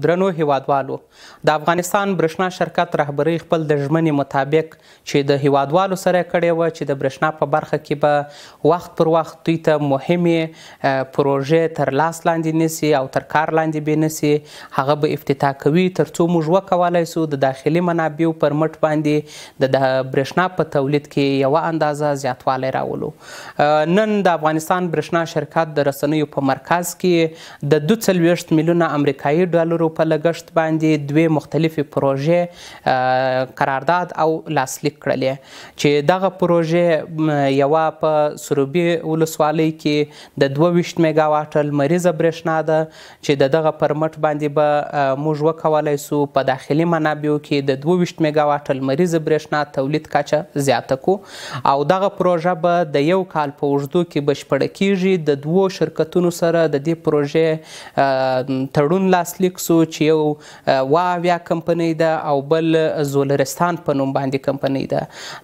درنو هیوادوالو د افغانستان برښنا شرکت رهبرۍ خپل د ژمنې مطابق چې د هیوادوالو سره کړې وه چې د برښنا په برخه کې به وخت پر وخت دوی ته مهمې پروژې تر لاس لاندې نیسي او تر کار لاندې بې نسي هغه به افتتاح کوي تر څو موږ وکولی سو د داخلي منابعو پر مټ باندې د برښنا په تولید کې یوه اندازه زیاتوالی راولو. نن د افغانستان برښنا شرکت د رسنیو په مرکز کې د 42 میلیونه امریکایي ډالرو په لګښت باندې دوې مختلفې پروژې قرارداد او لاسلیک کړلې چې دغه پروژې یوه په سروبي ولسوالۍ کې د 22 میګاواټه لمریزه برښنا ده چې د دغه پر مټ باندې به موږ وکولی سو په داخلي منابعو کې د 22 میګاواټه لمریزه برښنا تولید کچه زیاته کړو او دغه پروژه به د یو کال په اوږدو کې بشپړه کیږي. د دوو شرکتونو سره د دې پروژې تړون لاسلیک سو چې یو 80 کمپنۍ ده او بل زولرستان په نوم باندې کمپنۍ ده.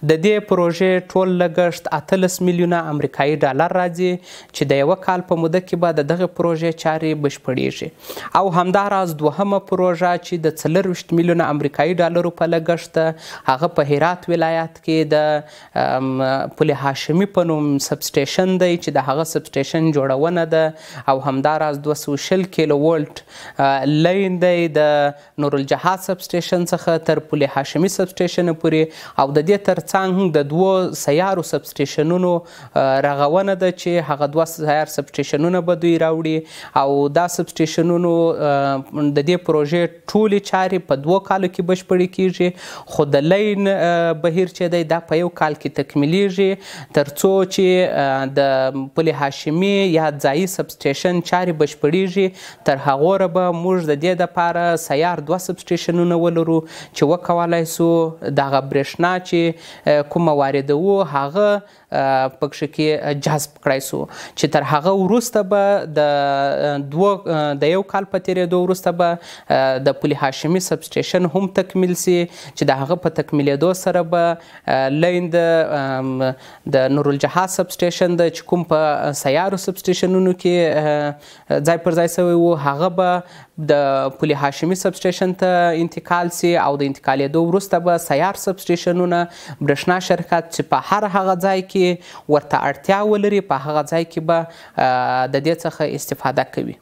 د دې پروژې ټول لګښت 18 میلیونه امریکایي ډالر راځي چې د یوه کال په موده کې به د دغه پروژې چارې بشپړیږي او همداراز دوهمه پروژه چې د 40 میلیونه امریکایي ډالرو په لګښت ده هغه په هرات ولایت کې د پل هاشمي په نوم سب سټیشن دی چې د هغه سب سټیشن جوړونه ده او همداراز 220 کیلو ولټ لین دی د نورالجهاد سب سټیشن څخه تر پل هاشمي سب سټیشن پورې او د دې ترڅنګ د دوو سیارو سب سټیشنونو رغونه ده چې هغه دوه سیار سب سټیشنونه به دوی راوړي او دا سب سټیشنونو د دې پروژې ټولې چارې په 2 کالو کې بشپړې کیږي خو د لین بهیر چې دی دا په یو کال کې تکمیلیږي تر څو چې د پل هاشمي یا ځایي سب سټیشن چارې بشپړیږي تر هغه به موږ د دې دپاره سیار 2 سب سټیشنونه ولرو چې وکولی سو دغه برښنا چې کومه واردوو هغه پکښې کې جذب کړی سو چې تر هغه وروسته به د یو کال په تېرېدو وروسته به د پل هاشمي سب سټیشن هم تکمیل سي چې د هغه په تکمیلېدو سره به لین د نورالجهاد سب سټیشن ده چې کوم په سیارو سب سټیشنونو کې ځای پر ځای سوی و هغه به د پل هاشمي سب سټیشن ته انتقال سي او د انتقالېدو وروسته به سیار سب سټیشنونه برښنا شرکت چې په هر هغه ځای کې ورته اړتیا ولري په هغه ځای کې به د دې څخه استفاده کوي.